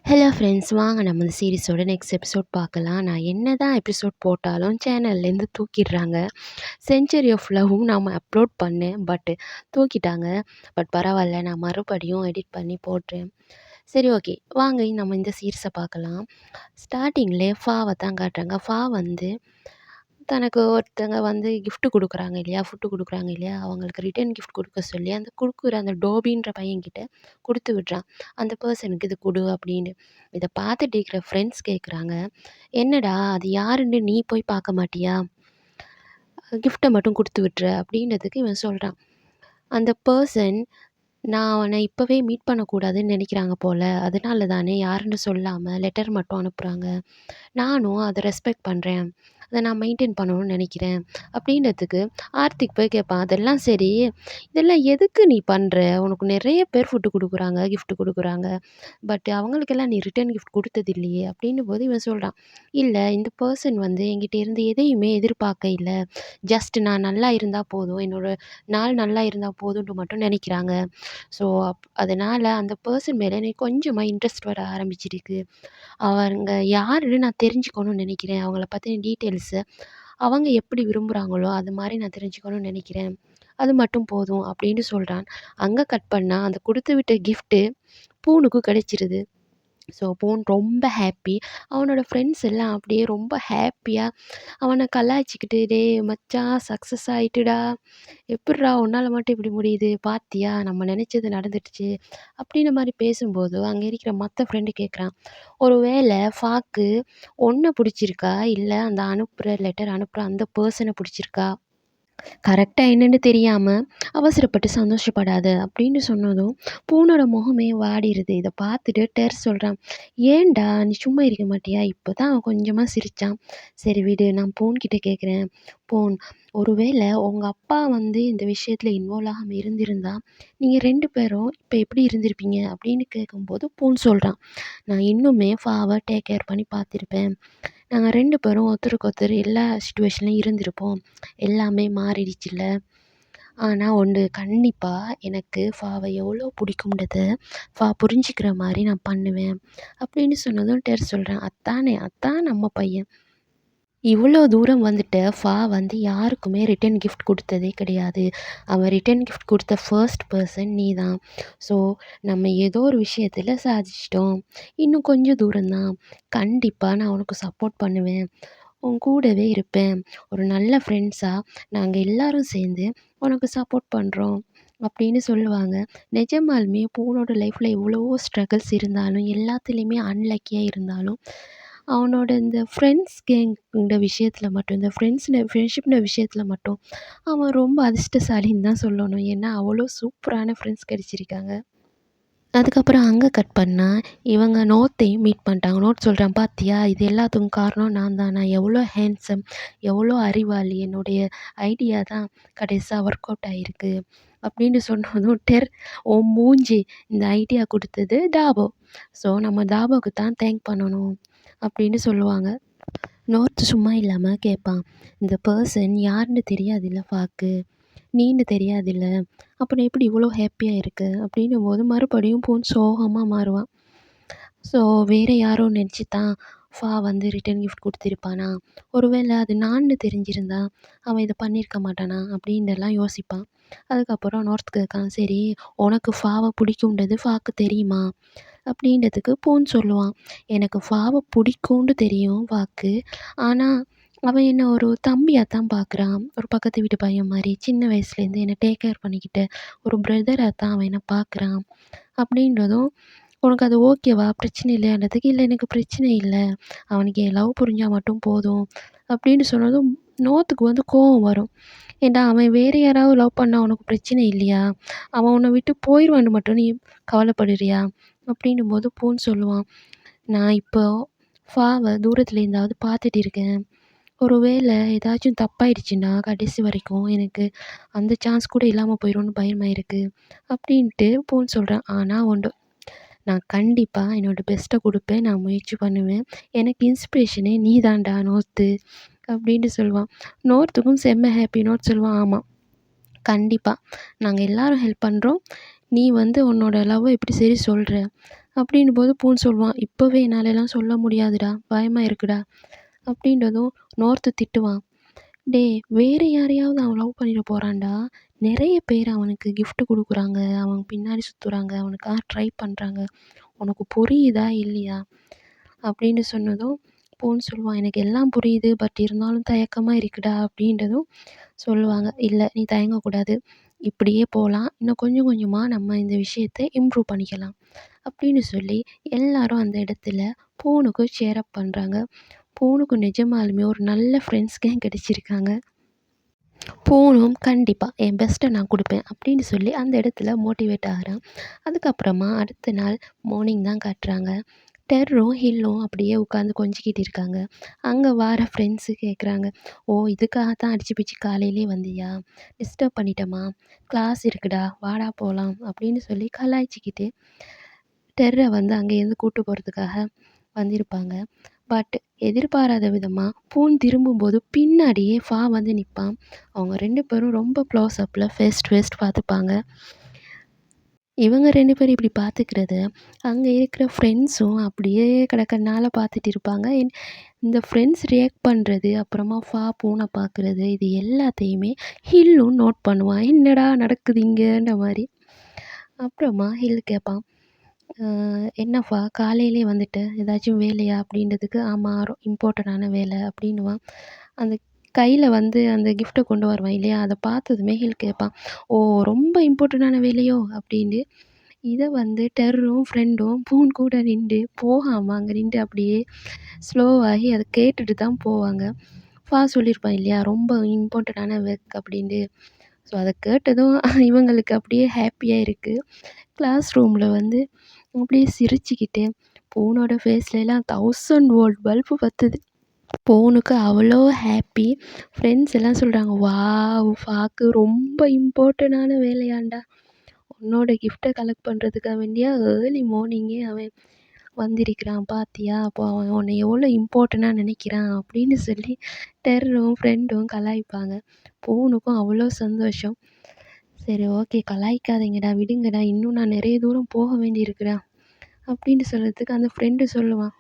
Hello friends, வாங்க நம்ம இந்த சீரிஸோட நெக்ஸ்ட் எபிசோட் பார்க்கலாம். நான் என்னதான் எபிசோட் போட்டாலும் சேனல்லேருந்து தூக்கிடுறாங்க. செஞ்சுரி ஆஃப் லவ்வும் நம்ம அப்லோட் பண்ணேன். தூக்கிட்டாங்க. பரவாயில்ல, நான் மறுபடியும் எடிட் பண்ணி போடுறேன். சரி, ஓகே, வாங்க நம்ம இந்த சீரிஸை பார்க்கலாம். ஸ்டார்டிங்லேயே ஃபாவை தான் காட்டுறாங்க. ஃபா வந்து தனக்கு ஒருத்தங்க வந்து கிஃப்ட் குடுக்குறாங்க இல்லையா, ஃபுட்டு குடுக்குறாங்க இல்லையா, அவங்களுக்கு ரிட்டர்ன் கிஃப்ட் குடுக்க சொல்லி அந்த குடுக்குற அந்த டோபின்ற பையன்கிட்ட குடுத்து விட்றான். அந்த பெர்சனுக்கு இது குடு அப்படின்னு. இத பார்த்துட்டு இருக்கிற ஃப்ரெண்ட்ஸ் கேட்குறாங்க, "என்னடா அது யாருன்னு நீ போய் பார்க்க மாட்டியா? கிஃப்ட்ட மட்டும் குடுத்து விட்ற" அப்படின்றதுக்கு இவன் சொல்றான். அந்த பெர்சன் நான் அவன இப்பவே மீட் பண்ணக்கூடாதுன்னு நெனைக்கிறாங்க போல. அதனால தானே யாருன்னு சொல்லாம லெட்டர் மட்டும் அனுப்புறாங்க. நானும் அத ரெஸ்பெக்ட் பண்றேன். அத நான் மெயின்டெயின் பண்ணணும்னு நெனைக்கிறேன். அப்படின்றதுக்கு ஆர்த்திக் போய் கேட்பான். அதெல்லாம் சரி, இதெல்லாம் எதுக்கு நீ பண்ற? உனக்கு நெறைய பேர் ஃபுட் குடுக்குறாங்க, கிஃப்ட் குடுக்குறாங்க. அவங்களுக்கெல்லாம் நீ ரிட்டர்ன் கிஃப்ட் குடுத்தது இல்லையே! அப்படின்னும்போது இவன் சொல்றான். இல்ல, இந்த பெர்சன் வந்து என்கிட்ட இருந்து எதையுமே எதிர்பார்க்க இல்ல. ஜஸ்ட் நான் நல்லா இருந்தா போதும். என்னோட நாள் நல்லா இருந்தா போதும்ன்ட்டு மட்டும் நெனைக்கிறாங்க. ஸோ, அதனால அந்த பெர்சன் மேல எனக்கு கொஞ்சமா இன்ட்ரெஸ்ட் வர ஆரம்பிச்சிருக்கு. அவங்க யாருன்னு நான் தெரிஞ்சுக்கணும்னு நெனைக்கிறேன். அவங்கள பத்தின டீட்டெயில்ஸு அவங்க எப்படி விரும்புகிறாங்களோ அது மாரி நான் தெரிஞ்சுக்கணும்னு நெனைக்கிறேன். அது மட்டும் போதும் அப்படின்னு சொல்றான். அங்க கட் பண்ணா அந்த குடுத்து விட்ட கிஃப்ட்டு பூனுக்கு கிடைச்சிருது. ஸோ, பூன் ரொம்ப ஹாப்பி. அவனோட ஃப்ரெண்ட்ஸ் எல்லாம் அப்படியே ரொம்ப ஹாப்பியா அவன கலாய்ச்சிக்கிட்டு, "டேய் மச்சான், சக்ஸஸ் ஆயிட்டுடா! எப்புட்றா உன்னால மட்டும் இப்படி முடியுது? பார்த்தியா? நம்ம நெனைச்சது நடந்துடுச்சு." அப்படின்ற மாரி பேசும்போது, அங்க இருக்கிற மத்த ஃப்ரெண்டு கேட்குறான். "ஒரு வேள ஃபாக்கு உன்ன புடிச்சிருக்கா? இல்ல அந்த லெட்டர் அனுப்புற அந்த பெர்சன புடிச்சிருக்கா? கரெக்ட்டா என்னன்னு தெரியாம அவசரப்பட்டு சந்தோஷப்படாத" அப்படின்னு சொன்னதும், பூனோட முகமே வாடிருது. இத பார்த்துட்டு டெர் சொல்றான். "ஏன்டா நீ சும்மா இருக்க மாட்டியா?" இப்பதான் அவன் கொஞ்சமா சிரிச்சான். "சரி விடு, நான் பூன்கிட்ட கேட்குறேன். பூன், ஒருவேள உங்க அப்பா வந்து இந்த விஷயத்துல இன்வால்வ் ஆகாம இருந்திருந்தா, நீங்க 2 பேரும் இப்ப எப்படி இருந்திருப்பீங்க?" அப்படின்னு கேட்கும்போது பூன் சொல்றான். "நான் இன்னுமே ஃபாவ டேக் கேர் பண்ணி பார்த்துருப்பேன். நாங்க 2 பேரும் ஒருத்தருக்கு ஒருத்தர் எல்லா சிச்சுவேஷன்லயும் இருந்திருப்போம். எல்லாமே மாறிடுச்சுல்ல. ஆனா ஒண்ணு கண்டிப்பா, எனக்கு ஃபாவ எவ்வளோ பிடிக்கும்ன்றத ஃபா புரிஞ்சுக்கிற மாரி நான் பண்ணுவேன்." அப்படின்னு சொன்னதும் டெர் சொல்றான். "அதானே, அதான் நம்ம பையன். இவ்வளோ தூரம் வந்துட்ட ஃபா வந்து யாருக்குமே ரிட்டர்ன் கிஃப்ட் குடுத்ததே கிடையாது. அவன் ரிட்டர்ன் கிஃப்ட் குடுத்த ஃபர்ஸ்ட் பெர்சன் நீ தான். ஸோ, நம்ம ஏதோ ஒரு விஷயத்துல சாதிச்சுட்டோம். இன்னும் கொஞ்சம் தூரம் தான். கண்டிப்பா நான் உனக்கு சப்போர்ட் பண்ணுவேன். உன் கூடவே இருப்பேன். ஒரு நல்ல ஃப்ரெண்ட்ஸா நாங்க எல்லாரும் சேர்ந்து உனக்கு சப்போர்ட் பண்றோம்." அப்படின்னு சொல்லுவாங்க. நிஜமாலுமே பூனோட லைஃப்ல எவ்வளவோ ஸ்ட்ரகிள்ஸ் இருந்தாலும், எல்லாத்துலயுமே அன்லக்கியா இருந்தாலும், அவனோட இந்த ஃப்ரெண்ட்ஸ் கேங்குன்ற விஷயத்துல மட்டும், இந்த ஃப்ரெண்ட்ஷிப்ன்ற விஷயத்துல மட்டும் அவன் ரொம்ப அதிர்ஷ்டசாலின்னு தான் சொல்லணும். ஏன்னா, அவ்வளோ சூப்பரான ஃப்ரெண்ட்ஸ் கிடைச்சிருக்காங்க. அதுக்கப்புறம் அங்க கட் பண்ணா, இவங்க நோத்தையும் மீட் பண்ணிட்டாங்க. நோட் சொல்றான், "பாத்தியா, இது எல்லாத்துக்கும் காரணம் நான் தான். நான் எவ்வளோ ஹேண்ட்ஸம், எவ்வளோ அறிவாளி. என்னுடைய ஐடியா தான் கடைசியா ஒர்க் அவுட் ஆயிருக்கு." அப்படின்னு சொன்னதும் "உன் மூஞ்சி, இந்த ஐடியா குடுத்தது டாபோ. ஸோ, நம்ம தாபோக்கு தான் தேங்க் பண்ணணும்." அப்படின்னு சொல்லுவாங்க. நோர்த் சும்மா இல்லாம கேட்பான். "இந்த பெர்சன் யாருன்னு தெரியாதுல்ல ஃபாக்கு. நீன்னு தெரியாதுல்ல. அப்புறம் எப்படி இவ்வளோ ஹாப்பியா இருக்க?" அப்படின்னும்போது மறுபடியும் பூன் சோகமா மாறுவான். ஸோ, வேற யாரோ நெனச்சு தான் ஃபா வந்து ரிட்டர்ன் கிஃப்ட் குடுத்திருப்பானா? ஒருவேள அது நான்னு தெரிஞ்சிருந்தா, அவன் இத பண்ணியிருக்க மாட்டானா? அப்படின்னுலாம் யோசிப்பான். அதுக்கப்புறம் நார்த் கேட்கான். "சரி, உனக்கு ஃபாவ பிடிக்கும்ன்றது ஃபாக்கு தெரியுமா?" அப்படின்றதுக்கு பூன் சொல்லுவான். "எனக்கு ஃபாவ பிடிக்கும்னு தெரியும் ஃபாக்கு. ஆனா, அவன் என்ன ஒரு தம்பியா தான் பார்க்குறான். ஒரு பக்கத்து வீட்டு பையன் மாரி. சின்ன வயசுலேருந்து என்ன டேக் கேர் பண்ணிக்கிட்ட ஒரு பிரதரா தான் அவன் என்ன பார்க்குறான்." அப்படின்றதும், "உனக்கு அது ஓகேவா? பிரச்சனை இல்லையான்றதுக்கு." "இல்ல, எனக்கு பிரச்சனை இல்ல. அவனுக்கு என் லவ் புரிஞ்சா மட்டும் போதும்." அப்படின்னு சொன்னதும் நோத்துக்கு வந்து கோவம் வரும். "ஏன்டா, அவன் வேற யாராவது லவ் பண்ணா உனக்கு பிரச்சனை இல்லையா? அவன் உன்ன விட்டு போயிருவான்னு மட்டும் நீ கவலைப்படுறியா?" அப்படின்னும்போது பூன் சொல்லுவான். "நான் இப்போ ஃபாவ தூரத்துல இருந்தாவது பார்த்துட்டு இருக்கேன். ஒரு வேள ஏதாச்சும் தப்பாயிடுச்சுன்னா, கடைசி வரைக்கும் எனக்கு அந்த சான்ஸ் கூட இல்லாம போயிரும்னு பயமா இருக்கு." அப்படின்ட்டு பூன் சொல்றான். "ஆனா ஒன்று, நான் கண்டிப்பா என்னோட பெஸ்ட்ட குடுப்பேன். நான் முயற்சி பண்ணுவேன். எனக்கு இன்ஸ்பிரேஷனே நீ தான்டா நோர்த்து." அப்படின்னு சொல்லுவான். நோர்த்துக்கும் செம்ம ஹாப்பி. நோர்த் சொல்லுவான், "ஆமா, கண்டிப்பா. நாங்க எல்லாரும் ஹெல்ப் பண்றோம். நீ வந்து உன்னோட லவ்வ எப்படி சரி சொல்ற?" அப்படின்னும்போது பூன் சொல்லுவான், "இப்பவே என்னாலலாம் சொல்ல முடியாதுடா. பயமா இருக்குடா." அப்படின்றதும் நோர்த்து திட்டுவான். "டேய் வேற யாரையாவது அவன் லவ் பண்ணிட போறான்டா. நெறைய பேர் அவனுக்கு கிஃப்ட் குடுக்குறாங்க. அவன் பின்னாடி சுத்துறாங்க. அவனுக்காக ட்ரை பண்றாங்க. உனக்கு புரியுதா இல்லையா?" அப்படின்னு சொன்னதும் பூன் சொல்லுவான், "எனக்கு எல்லாம் புரியுது. பட் இருந்தாலும் தயக்கமா இருக்குடா." அப்படின்றதும் சொல்லுவாங்க, "இல்ல நீ தயங்கக்கூடாது. இப்படியே போலாம். இன்னும் கொஞ்சம் கொஞ்சமா நம்ம இந்த விஷயத்த இம்ப்ரூவ் பண்ணிக்கலாம்." அப்படின்னு சொல்லி எல்லாரும் அந்த இடத்துல பூனுக்கு சேர் அப் பண்றாங்க. பூனுக்கு நிஜமாலுமே ஒரு நல்ல ஃப்ரெண்ட்ஸ் கேங் கிடைச்சிருக்காங்க. பூனும் கண்டிப்பா என் பெஸ்ட்ட நான் குடுப்பேன் அப்படின்னு சொல்லி அந்த இடத்துல மோட்டிவேட் ஆகுறான். அதுக்கப்புறமா அடுத்த நாள் மார்னிங் தான் காட்டுறாங்க. டெர்ரும், ஹில்லும் அப்படியே உட்காந்து கொஞ்சிக்கிட்டு இருக்காங்க. அங்க வார ஃப்ரெண்ட்ஸு கேட்குறாங்க, "ஓ! இதுக்காக தான் அடிச்சு பிச்சு காலையிலேயே வந்தியா? டிஸ்டர்ப் பண்ணிட்டோமா? கிளாஸ் இருக்குடா, வாடா போலாம்." அப்படின்னு சொல்லி கலாய்ச்சிக்கிட்டு டெர்ர வந்து அங்கேருந்து கூட்டு போறதுக்காக வந்திருப்பாங்க. பட் எதிர்பாராத விதமா பூன் திரும்பும்போது பின்னாடியே வந்து நிப்பான். அவங்க 2 பேரும் ரொம்ப க்ளோஸ் அப்ல ஃபேஸ் டு ஃபேஸ் பார்த்துப்பாங்க. இவங்க 2 பேரும் இப்படி பார்த்துக்கிறத, அங்க இருக்கிற ஃப்ரெண்ட்ஸும் அப்படியே கடக்கண்ணால பார்த்துட்டு இருப்பாங்க. இந்த ஃப்ரெண்ட்ஸ் ரியாக்ட் பண்றது, அப்புறமா பூன பார்க்குறது, இது எல்லாத்தையுமே ஹில்லும் நோட் பண்ணுவான். "என்னடா நடக்குது இங்கன்ற?" மாரி. அப்புறமா ஹில் கேட்பான், "அ என்னப்பா காலையிலேயே வந்துட்ட, ஏதாச்சும் வேலையா?" அப்படின்றதுக்கு, "ஆமா இம்பார்ட்டன்டான வேலை" அப்படின்னுவான். அந்த கையில வந்து அந்த கிஃப்ட்ட கொண்டு வருவான் இல்லையா? அத பார்த்ததுமே ஹில் கேட்பான், "ஓ! ரொம்ப இம்பார்ட்டன்டான வேலையோ?" அப்படின்னு. இத வந்து டெர்ரும், ஃப்ரெண்டும் பூன் கூட நின்டு, போகாம அங்க நின்டு அப்படியே ஸ்லோவாகி அத கேட்டுட்டு தான் போவாங்க. சொல்லியிருப்பான் இல்லையா? ரொம்ப இம்பார்ட்டன்டான ஒர்க் அப்படின்ட்டு. ஸோ அத கேட்டதும் இவங்களுக்கு அப்படியே ஹேப்பியா இருக்கு. கிளாஸ் ரூம்ல வந்து அப்படியே சிரிச்சுக்கிட்டு, பூனோட ஃபேஸ்லலாம் 1000 வோல்ட் பல்பு பத்துது. பூனுக்கு அவ்வளோ ஹேப்பி. ஃப்ரெண்ட்ஸ் எல்லாம் சொல்றாங்க, "வாவ்! ஃபாக்கு ரொம்ப இம்பார்ட்டன்டான வேலையான்டா. உன்னோட கிஃப்ட்ட கலெக்ட் பண்றதுக்காக வேண்டியா ஏர்லி மார்னிங்கே அவன் வந்திருக்கிறான் பாத்தியா? அப்போ அவன் உன்னை எவ்வளோ இம்பார்ட்டன்ட்டா நினைக்கிறான்." அப்படின்னு சொல்லி டெர்ரும், ஃப்ரெண்டும் கலாய்ப்பாங்க. பூனுக்கும் அவ்வளோ சந்தோஷம். "சரி ஓகே கலாய்க்காதீங்கடா, விடுங்கடா. இன்னும் நான் நெறைய தூரம் போக வேண்டியிருக்குடா." அப்படின்னு சொல்றதுக்கு அந்த ஃப்ரெண்டு சொல்லுவான்,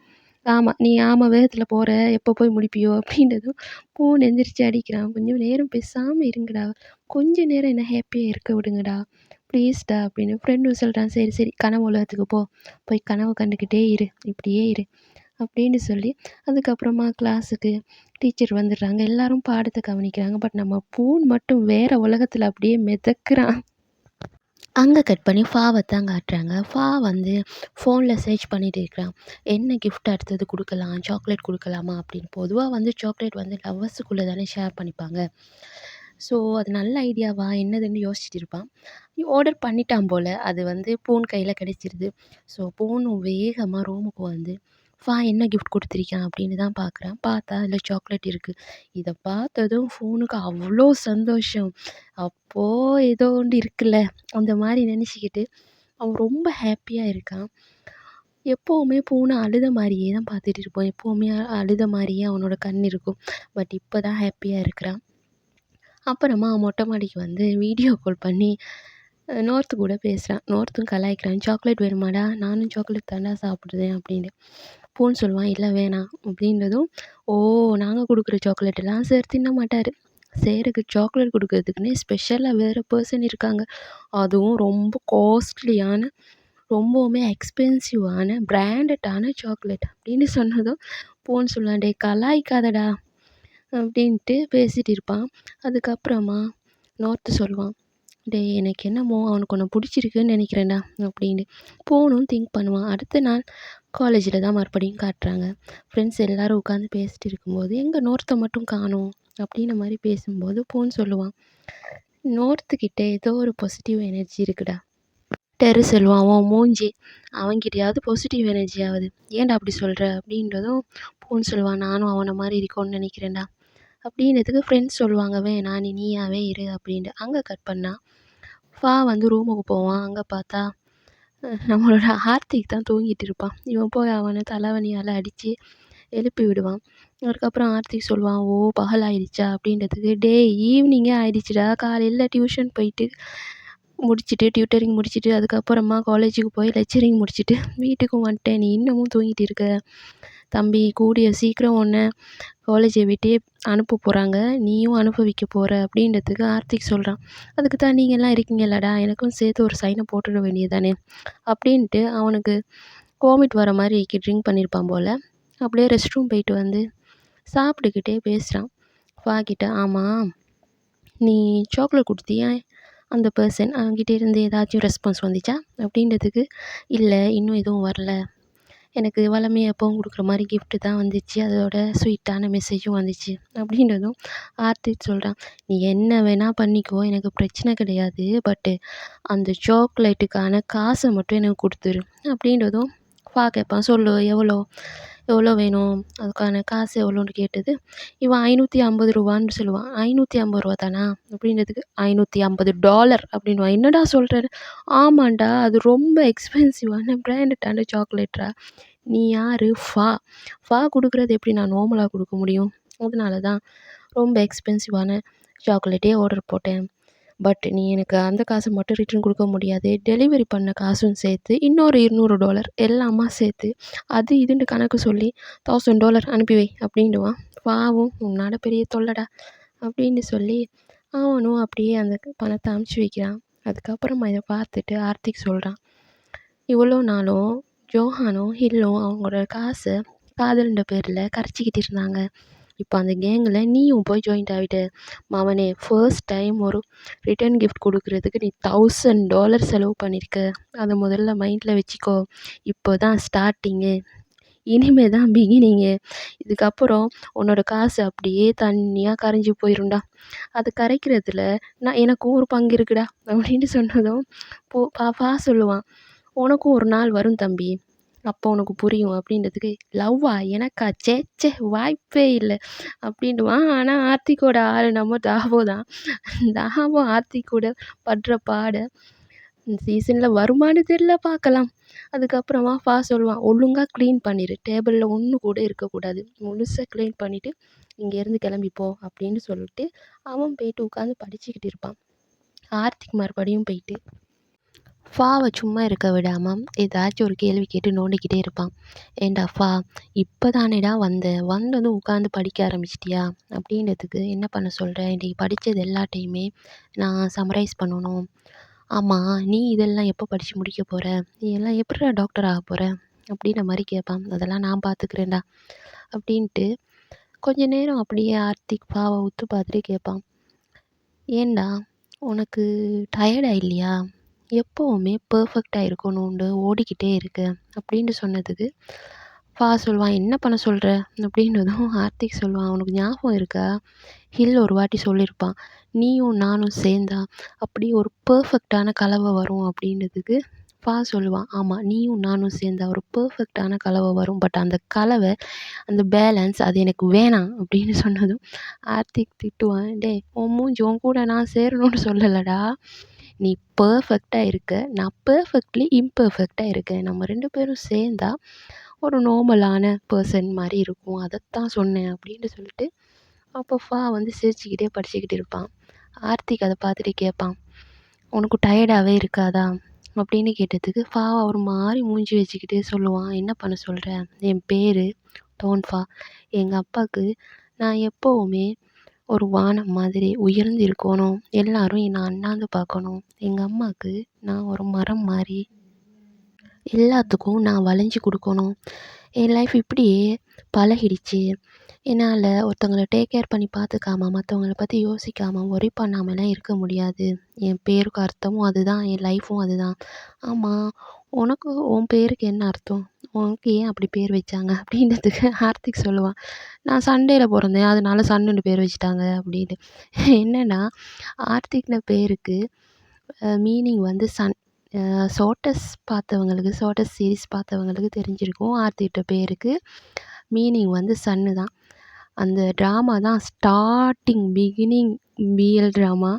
"ஆமா, நீ ஆமா வேகத்துல போற. எப்போ போய் முடிப்பியோ?" அப்படின்னதும் பூன் எந்திரிச்சு அடிக்கிறான். "கொஞ்சம் நேரம் பேசாம இருங்கடா. கொஞ்ச நேரம் என்ன ஹேப்பியா இருக்க விடுங்கடா. ப்ளீஸ்டா." அப்படின்னு. ஃப்ரெண்டும் சொல்றான், "சரி, சரி கனவு உலகத்துக்கு போ. போய் கனவு கண்டுக்கிட்டே இரு. இப்படியே இரு." அப்படின்னு சொல்லி அதுக்கப்புறமா கிளாஸுக்கு டீச்சர் வந்துடுறாங்க. எல்லாரும் பாடத்த கவனிக்கிறாங்க. பட் நம்ம பூன் மட்டும் வேற உலகத்துல அப்படியே மிதக்குறான். அங்க கட் பண்ணி தான் காட்டுறாங்க. வந்து ஃபோன்ல சர்ச் பண்ணிட்டு இருக்கிறான். என்ன கிஃப்ட் அடுத்தது குடுக்கலாம்? சாக்லேட் குடுக்கலாமா? அப்படின்னு. பொதுவா வந்து சாக்லேட் வந்து லவ்வர்ஸுக்குள்ள தானே ஷேர் பண்ணிப்பாங்க. ஸோ அது நல்ல ஐடியாவா? என்னதுன்னு யோசிச்சுட்டு இருப்பான். ஆர்டர் பண்ணிட்டான் போல. அது வந்து பூன் கையில கிடைச்சிருது. ஸோ பூனும் வேகமா ரூமுக்கு வந்து, என்ன கிஃப்ட் குடுத்துருக்கான் அப்படின்னு தான் பார்க்குறான். பார்த்தா அதில சாக்லேட் இருக்கு. இத பார்த்ததும் ஃபோனுக்கு அவ்ளோ சந்தோஷம். அப்போ ஏதோ ஒண்ணு இருக்குல்ல, அந்த மாரி நெனச்சுக்கிட்டு அவன் ரொம்ப ஹேப்பியா இருக்கான். எப்பவுமே பூனை அழுத மாரியே தான் பார்த்துட்டு இருப்போம். எப்பவுமே அழுத மாரியே அவனோட கண் இருக்கும். பட் இப்ப தான் ஹேப்பியா இருக்கிறான். அப்புறமா மொட்டை மாடிக்கு வந்து வீடியோ கால் பண்ணி நோர்த்து கூட பேசுறான். நோர்த்தும் கலாய்க்கிறான். "சாக்லேட் வேணுமாடா? நானும் சாக்லேட் தான்டா சாப்பிடுறேன்" அப்படின்னு. பூன் சொல்லுவான், "இல்ல வேணாம்." அப்படின்னதும், "ஓ! நாங்க குடுக்குற சாக்லேட்டெல்லாம் சார் தின்ன மாட்டாரு. சாருக்கு சாக்லேட் குடுக்குறதுக்குன்னே ஸ்பெஷலா வேற பெர்சன் இருக்காங்க. அதுவும் ரொம்ப காஸ்ட்லியான, ரொம்பவுமே எக்ஸ்பென்சிவான, பிராண்டடான சாக்லேட்." அப்படின்னு சொன்னதும் பூன் சொல்லுவான், "டேய் கலாய்க்காதடா." அப்படின்ட்டு பேசிட்டு இருப்பான். அதுக்கப்புறமா நோர்த்து சொல்லுவான், "டேய் எனக்கு என்னமோ அவனுக்கு உன்ன புடிச்சிருக்குன்னு நெனைக்கிறேன்டா." அப்படின்னு. பூனும் திங்க் பண்ணுவான். அடுத்த நாள் காலேஜில தான் மறுபடியும் காட்டுறாங்க. ஃப்ரெண்ட்ஸ் எல்லாரும் உட்காந்து பேசிட்டு இருக்கும்போது, "எங்க நோர்த்த மட்டும் காணோம்." அப்படின்ன மாரி பேசும்போது பூன் சொல்லுவான், "நோர்த்து கிட்ட ஏதோ ஒரு பாசிட்டிவ் எனர்ஜி இருக்குடா." டெர்ரு சொல்லுவான், "உன் மூஞ்சி. அவன்கிட்டயாவது பாசிட்டிவ் எனர்ஜியாவது. ஏன்டா அப்படி சொல்ற?" அப்படின்றதும் பூன் சொல்லுவான், "நானும் அவன மாரி இருக்கோன்னு நெனைக்கிறேன்டா." அப்படின்னதுக்கு ஃப்ரெண்ட்ஸ் சொல்லுவாங்க, "வேணாம் நீ நீயாவே இரு." அப்படின்ட்டு. அங்க கட் பண்ணா, வந்து ரூமுக்கு போவான். அங்க பார்த்தா, நம்மளோட ஆர்த்திக் தான் தூங்கிட்டு இருப்பான். இவன் போய் அவன தலைவலியால அடிச்சு எழுப்பி விடுவான். அதுக்கப்புறம் ஆர்த்திக் சொல்லுவான், "ஓ! பகல் ஆயிடுச்சா?" அப்படின்றதுக்கு, "டேய் ஈவினிங்கே ஆயிடுச்சுடா. காலையில டியூஷன் போயிட்டு முடிச்சுட்டு டியூட்டரிங் முடிச்சுட்டு அதுக்கப்புறமா காலேஜுக்கு போய் லெக்சரிங் முடிச்சுட்டு வீட்டுக்கும் வந்துட்டேன். நீ இன்னமும் தூங்கிட்டு இருக்க. தம்பி கூடிய சீக்கிரம் உன்ன காலேஜை விட்டே அனுப்ப போகிறாங்க. நீயும் அனுபவிக்க போகிற அப்படின்றதுக்கு ஆர்த்திக் சொல்கிறான். அதுக்கு தான் நீங்கள்லாம் இருக்கீங்கல்லடா, எனக்கும் சேர்த்து ஒரு சைனை போட்டுட வேண்டியது தானே அப்படின்ட்டு அவனுக்கு வாமிட் வர மாதிரி ட்ரிங்க் பண்ணியிருப்பான் போல். அப்படியே ரெஸ்ட் ரூம் போயிட்டு வந்து சாப்பிட்டுக்கிட்டே பேசுகிறான் கிட்ட. ஆமாம், நீ சாக்லேட் கொடுத்தியா அந்த பர்சன் அவங்ககிட்ட இருந்து ஏதாச்சும் ரெஸ்பான்ஸ் வந்துச்சா அப்படின்றதுக்கு, இல்லை இன்னும் எதுவும் வரல. எனக்கு வழமையாக எப்பவும் கொடுக்குற மாதிரி கிஃப்ட்டு தான் வந்துச்சு. அதோட ஸ்வீட்டான மெசேஜும் வந்துச்சு அப்படின்றதும் ஆர்த்திக் சொல்கிறான். நீ என்ன வேணால் பண்ணிக்கோ, எனக்கு பிரச்சனை கிடையாது. பட்டு அந்த சாக்லேட்டுக்கான காசை மட்டும் எனக்கு கொடுத்துரு அப்படின்றதும் கேட்பான். சொல்லு எவ்வளோ வேணும், அதுக்கான காசு எவ்வளோன்னு கேட்டது. இவன் $550 சொல்லுவான். $550 தானா அப்படின்றதுக்கு $550 அப்படின்வான். என்னடா சொல்கிறேன்னு. ஆமாண்டா, அது ரொம்ப எக்ஸ்பென்சிவான பிராண்டடான சாக்லேட்ரா. நீ யார்? கொடுக்குறது எப்படி நான் நார்மலாக கொடுக்க முடியும்? அதனால தான் ரொம்ப எக்ஸ்பென்சிவான சாக்லேட்டே ஆர்டர் போட்டேன். பட் நீ எனக்கு அந்த காசை மட்டும் ரிட்டர்ன் கொடுக்க முடியாது. டெலிவரி பண்ண காசும் சேர்த்து இன்னொரு $200 எல்லாமா சேர்த்து அது இதுன்னு கணக்கு சொல்லி $1000 அனுப்பி வை அப்படின்னுவான். பாவம் உன்னோட பெரிய தொல்லடா அப்படின்னு சொல்லி அவனும் அப்படியே அந்த பணத்தை அனுப்பிச்சி வைக்கிறான். அதுக்கப்புறமா இதை பார்த்துட்டு ஆர்த்திக் சொல்கிறான். இவ்வளோ நாளும் ஜோஹானும் ஹில்லும் அவங்களோட காசை காதல்ன்ற பேரில் கரைச்சிக்கிட்டு இருந்தாங்க. இப்போ அந்த கேங்கில் நீயும் போய் ஜாயின்ட் ஆகிட்ட. மவனே, ஃபர்ஸ்ட் டைம் ஒரு ரிட்டர்ன் கிஃப்ட் கொடுக்குறதுக்கு நீ $1000 செலவு பண்ணியிருக்க. அதை முதல்ல மைண்டில் வச்சுக்கோ. இப்போ தான் ஸ்டார்டிங்கு, இனிமே தான் பிகினிங்கு. இதுக்கப்புறம் உன்னோட காசு அப்படியே தண்ணியாக கரைஞ்சி போயிரும்டா. அது கரைக்கிறதுல எனக்கும் ஒரு பங்கு இருக்குடா அப்படின்னு சொன்னதும் பாப்பா சொல்லுவான். உனக்கும் ஒரு நாள் வரும் தம்பி, அப்போ உனக்கு புரியும் அப்படின்றதுக்கு. லவ்வா எனக்கா? சே வாய்ப்பே இல்லை அப்படின்னுவான். ஆனால் ஆர்த்திக்கோட ஆள் நம்ம தாவோ தான். தாவோ ஆர்த்திக்கோட படுற பாடை சீசனில் வருமானு தெரியல, பார்க்கலாம். அதுக்கப்புறமா சொல்லுவான். ஒழுங்காக க்ளீன் பண்ணிடு, டேபிளில் ஒன்று கூட இருக்கக்கூடாது, முழுசாக க்ளீன் பண்ணிவிட்டு இங்கேருந்து கிளம்பிப்போ அப்படின்னு சொல்லிட்டு அவன் போயிட்டு உட்காந்து படிச்சுக்கிட்டு இருப்பான். ஆர்த்திக் மறுபடியும் போயிட்டு சும்மா இருக்க விடாமல் ஏதாச்சும் ஒரு கேள்வி கேட்டு நோண்டிக்கிட்டே இருப்பான். ஏண்டா இப்போ தானேடா வந்ததும் உட்காந்து படிக்க ஆரம்பிச்சிட்டியா அப்படின்றதுக்கு, என்ன பண்ண சொல்கிறேன், இன்றைக்கி படித்தது எல்லாத்தையுமே நான் சம்மரைஸ் பண்ணணும். ஆமாம், நீ இதெல்லாம் எப்போ படித்து முடிக்க போகிற, நீ எல்லாம் எப்படிடா டாக்டர் ஆக போகிற அப்படின்ற மாதிரி கேட்பான். அதெல்லாம் நான் பார்த்துக்கிறேன்டா அப்படின்ட்டு கொஞ்ச நேரம் அப்படியே ஆர்த்திக் உத்து பார்த்துட்டு கேட்பான். ஏண்டா உனக்கு டயர்டாக இல்லையா, எப்போவுமே பர்ஃபெக்டாக இருக்கணும்னு ஓடிக்கிட்டே இருக்கு அப்படின்ட்டு சொன்னதுக்கு சொல்லுவான். என்ன பண்ண சொல்கிற அப்படின்றதும் ஆர்த்திக் சொல்லுவான். உனக்கு ஞாபகம் இருக்கா, ஹில் ஒரு வாட்டி சொல்லியிருப்பான், நீயும் நானும் சேர்ந்தா அப்படி ஒரு பர்ஃபெக்டான கலவை வரும் அப்படின்றதுக்கு சொல்லுவான். ஆமாம், நீயும் நானும் சேர்ந்தா ஒரு பர்ஃபெக்டான கலவை வரும். பட் அந்த கலவை, அந்த பேலன்ஸ் அது எனக்கு வேணாம் அப்படின்னு சொன்னதும் ஆர்த்திக் திட்டுவான். டேய், உன் மூஞ்சி, உன் கூட நான் சேரணும்னு சொல்லலடா, நீ பர்ஃபெக்டாக இருக்க, நான் பர்ஃபெக்ட்லி இம்பர்ஃபெக்டாக இருக்கேன். நம்ம 2 பேரும் சேர்ந்தா ஒரு நார்மலான பர்சன் மாதிரி இருக்கும், அதைத்தான் சொன்னேன் அப்படின்னு சொல்லிட்டு அப்போ சிரிச்சுக்கிட்டே படிச்சுக்கிட்டு இருப்பான். ஆர்த்திக் அதை பார்த்துட்டு கேட்பான். உனக்கு டயர்டாகவே இருக்காதா அப்படின்னு கேட்டதுக்கு ஒரு மாதிரி மூஞ்சி வச்சுக்கிட்டே சொல்லுவான். என்ன பண்ண சொல்கிற, என் பேர் டோன்ஃபா. எங்கள் அப்பாவுக்கு நான் எப்போவுமே ஒரு வானம் மாதிரி உயர்ந்து இருக்கணும், எல்லாரும் என்னை அண்ணாந்து பார்க்கணும். எங்கள் அம்மாவுக்கு நான் ஒரு மரம் மாதிரி எல்லாத்துக்கும் நான் வளைஞ்சி கொடுக்கணும். என் லைஃப் இப்படியே பழகிடுச்சு. என்னால் ஒருத்தவங்கள டேக் கேர் பண்ணி பார்த்துக்காம, மற்றவங்கள பற்றி யோசிக்காமல், ஒரி பண்ணாமலாம் இருக்க முடியாது. என் பேருக்கு அர்த்தமும் அதுதான், என் லைஃப்பும் அதுதான். ஆமாம், உனக்கு உன் பேருக்கு என்ன அர்த்தம், உனக்கு ஏன் அப்படி பேர் வச்சாங்க அப்படின்றதுக்கு ஆர்த்திக் சொல்லுவான். நான் சண்டேல பிறந்தேன், அதனால சன்னுன்னு பேர் வச்சுட்டாங்க அப்படின்னு. என்னென்னா, ஆர்த்திக்ன பேருக்கு மீனிங் சன். ஷார்ட்டஸ் சீரிஸ் பார்த்தவங்களுக்கு தெரிஞ்சிருக்கும். ஆர்த்திட்ட பேருக்கு மீனிங் சன்னு தான். அந்த ட்ராமா தான் பிகினிங் பிஎல் ட்ராமா.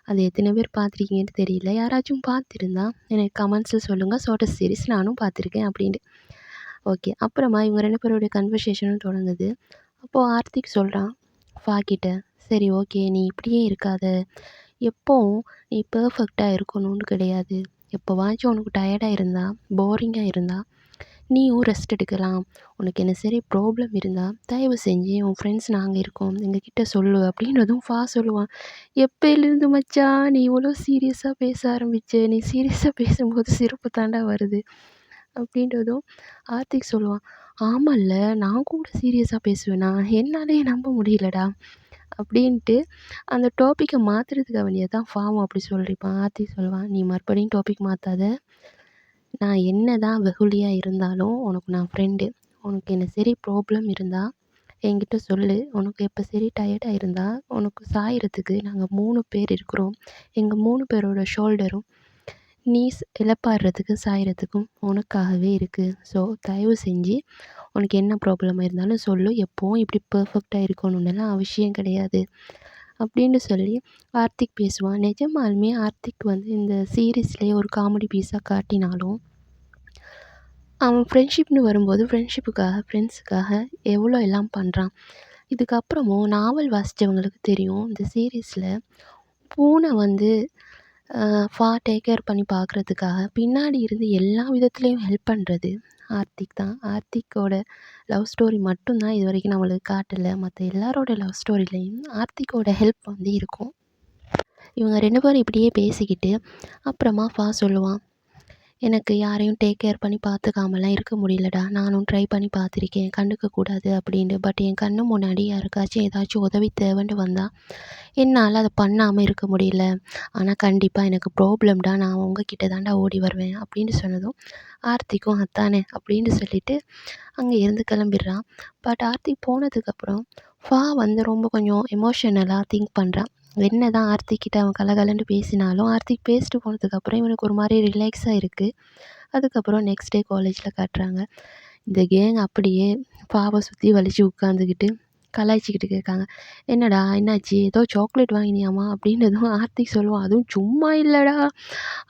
அது எத்தனை பேர் பார்த்துருக்கீங்கன்னு தெரியல. யாராச்சும் பார்த்துருந்தா எனக்கு கமெண்ட்ஸில் சொல்லுங்கள். ஷார்ட்டஸ் சீரிஸ் நானும் பார்த்துருக்கேன் அப்படின்ட்டு. ஓகே, அப்புறமா இவங்க 2 பேருடைய கன்வர்சேஷனும் தொடங்குது. அப்போது ஆர்த்திக் சொல்கிறான் கிட்ட, சரி ஓகே, நீ இப்படியே இருக்காத, எப்பவும் நீ பெர்ஃபெக்ட்டா இருக்கணும்னு கிடையாது. எப்போவாச்சும் உனக்கு டயர்டா இருந்தா, போரிங்கா இருந்தா, நீயும் ரெஸ்ட் எடுக்கலாம். உனக்கு என்ன சரி ப்ராப்ளம் இருந்தா, தயவு செஞ்சு உன் ஃப்ரெண்ட்ஸ் நாங்க இருக்கோம். எங்ககிட்ட சொல்லு அப்படின்றதும் சொல்லுவான். எப்பயிலேருந்து மச்சான் நீ இவ்வளோ சீரியஸா பேச ஆரம்பிச்ச? நீ சீரியஸா பேசும்போது சிரிப்பு தான்டா வருது. அப்படின்றதும் ஆர்த்திக் சொல்லுவான். ஆமால்ல நான் கூட சீரியஸா பேசுவேனா? என்னாலயே நம்ப முடியலடா. அப்படின்ட்டு அந்த டாப்பிக்க மாத்துறதுக்கு வேண்டியது தான் ஃபாவும் அப்படி சொல்லியிருப்பான். ஆர்த்திக் சொல்லுவான். நீ மறுபடியும் டாபிக் மாத்தாத. நான் என்னதான் வெகுளியா இருந்தாலும் உனக்கு நான் ஃப்ரெண்டு. உனக்கு என்ன சரி ப்ராப்ளம் இருந்தா என்கிட்ட சொல்லு. உனக்கு எப்போ சரி டயர்டா இருந்தா உனக்கு சாயறதுக்கு நாங்க 3 பேர் இருக்கிறோம். எங்க 3 பேரோட ஷோல்டரும் நீ இளைப்பாறுறதுக்கு சாயறதுக்கும் உனக்காகவே இருக்கு. ஸோ தயவு செஞ்சு உனக்கு என்ன ப்ராப்ளம் இருந்தாலும் சொல்லு. எப்பவும் இப்படி பெர்ஃபெக்ட்டா இருக்கணும்னுலாம் அவசியம் கிடையாது. அப்படின்னு சொல்லி ஆர்த்திக் பேசுவான். நிஜமாலுமே ஆர்த்திக் வந்து இந்த சீரிஸ்லேயே ஒரு காமெடி பீஸா காட்டினாலும், அவன் ஃப்ரெண்ட்ஷிப்னு வரும்போது ஃப்ரெண்ட்ஸுக்காக எவ்வளோ எல்லாம் பண்ணுறான். இதுக்கப்புறமும் நாவல் வாசித்தவங்களுக்கு தெரியும். இந்த சீரிஸில் பூனை வந்து டேக் கேர் பண்ணி பார்க்குறதுக்காக பின்னாடி இருந்து எல்லா விதத்துலேயும் ஹெல்ப் பண்ணுறது ஆர்த்திக் தான். ஆர்த்திக்கோட லவ் ஸ்டோரி மட்டும் தான் இதுவரைக்கும் நம்மளுக்கு காட்டல. மற்ற எல்லாரோட லவ் ஸ்டோரிலையும் ஆர்த்திக்கோட ஹெல்ப் வந்து இருக்கும். இவங்க 2 பேரும் இப்படியே பேசிக்கிட்டு அப்புறமா சொல்லுவான். எனக்கு யாரையும் டேக் கேர் பண்ணி பார்த்துக்காமலாம் இருக்க முடியலடா. நானும் ட்ரை பண்ணி பார்த்துருக்கேன். கண்டுக்கக்கூடாது அப்படின்னு. பட் என் கண்ணு முன்னாடி யாருக்காச்சும் ஏதாச்சும் உதவி தேவைன்னு வந்தா, என்னால் அதை பண்ணாமல் இருக்க முடியல. ஆனால் கண்டிப்பாக எனக்கு ப்ராப்ளம்டா. நான் உங்ககிட்ட தான்டா ஓடி வருவேன் அப்படின்னு சொன்னதும், ஆர்த்திக்கும் அதானே அப்படின்னு சொல்லிட்டு அங்கே இருந்து கிளம்பிடுறான். பட் ஆர்த்திக் போனதுக்கப்புறம் வந்து ரொம்ப கொஞ்சம் எமோஷனலாக திங்க் பண்ணுறான். என்னதான் ஆர்த்திக் கிட்ட அவன் கலகலன்னு பேசினாலும், ஆர்த்திக் பேசிட்டு போனதுக்கப்புறம் இவனுக்கு ஒரு மாதிரி ரிலாக்ஸாக இருக்குது. அதுக்கப்புறம் நெக்ஸ்ட் டே காலேஜில் காட்டுறாங்க. இந்த கேங் அப்படியே சுற்றி வலிச்சு உட்காந்துக்கிட்டு கலாய்ச்சிக்கிட்டு இருக்காங்க. என்னடா என்னாச்சு? ஏதோ சாக்லேட் வாங்கினியாமா? அப்படின்னதும் ஆர்த்திக் சொல்லுவான். அதுவும் சும்மா இல்லைடா,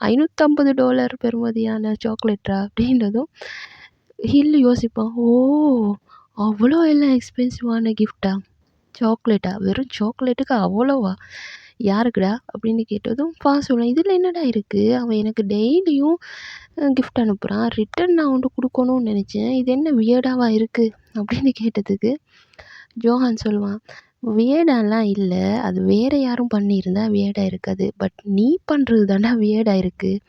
$550 பெறுமதியான சாக்லேட்ரா அப்படின்றதும் ஹில் யோசிப்பான். ஓ! அவ்வளோ எல்லாம் எக்ஸ்பென்சிவான கிஃப்ட்டா? சாக்லேட்டா? வெறும் சாக்லேட்டுக்கு அவ்வளோவா? யாருக்குடா? அப்படின்னு கேட்டதும் சொல்லுவான். இதில் என்னடா இருக்குது? அவன் எனக்கு டெய்லியும் கிஃப்ட் அனுப்புகிறான். ரிட்டன் நான் அவன்கிட்ட கொடுக்கணும்னு நினச்சேன். இது என்ன வியர்டாவா இருக்குது? அப்படின்னு கேட்டதுக்கு ஜோஹான் சொல்லுவான். வியர்டாலாம் இல்லை. அது வேறு யாரும் பண்ணியிருந்தா வியர்டாக இருக்காது. பட் நீ பண்ணுறது தான்டா வியர்டாக இருக்குது.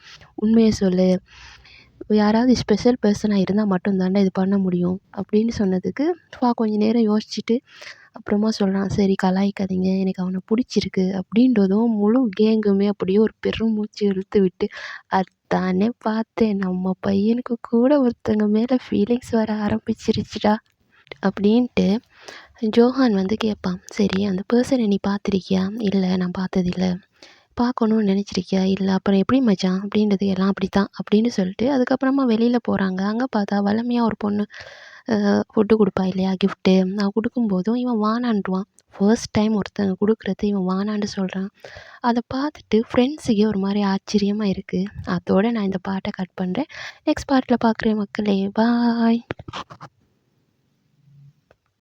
உண்மையை சொல்லு. யாராவது ஸ்பெஷல் பர்சனாக இருந்தால் மட்டும் தான்டா இது பண்ண முடியும் அப்படின்னு சொன்னதுக்கு கொஞ்ச நேரம் யோசிச்சுட்டு அப்புறமா சொல்கிறான். சரி கலாய்க்காதீங்க, எனக்கு அவனை பிடிச்சிருக்கு அப்படின்றதும் முழு கேங்குமே அப்படியே ஒரு பெருமூச்சு இழுத்து விட்டு, அதானே பார்த்தேன், நம்ம பையனுக்கு கூட ஒருத்தங்க மேலே ஃபீலிங்ஸ் வர ஆரம்பிச்சிருச்சுடா அப்படின்ட்டு ஜோஹான் வந்து கேட்பான். சரி அந்த பர்சனை நீ பார்த்துருக்கியா? இல்லை நான் பார்த்ததில்ல. பார்க்கணுன்னு நினச்சிருக்கியா? இல்லை. அப்புறம் எப்படி மச்சான்? அப்படின்றது எல்லாம் அப்படித்தான் அப்படின்னு சொல்லிட்டு அதுக்கப்புறமா வெளியில் போகிறாங்க. அங்கே பார்த்தா வழமையாக ஒரு பொண்ணு ஃபுட்டு கொடுப்பா இல்லையா, கிஃப்ட்டு. அவன் கொடுக்கும்போதும் இவன் வானான்டுவான். ஃபர்ஸ்ட் டைம் ஒருத்தங்க கொடுக்குறது இவன் வானான்னு சொல்கிறான். அதை பார்த்துட்டு ஃப்ரெண்ட்ஸுக்கே ஒரு மாதிரி ஆச்சரியமாக இருக்குது. அதோடு நான் இந்த பாட்டை கட் பண்ணுறேன். நெக்ஸ்ட் பார்ட்டில் பார்க்குறேன் மக்களே. பாய்.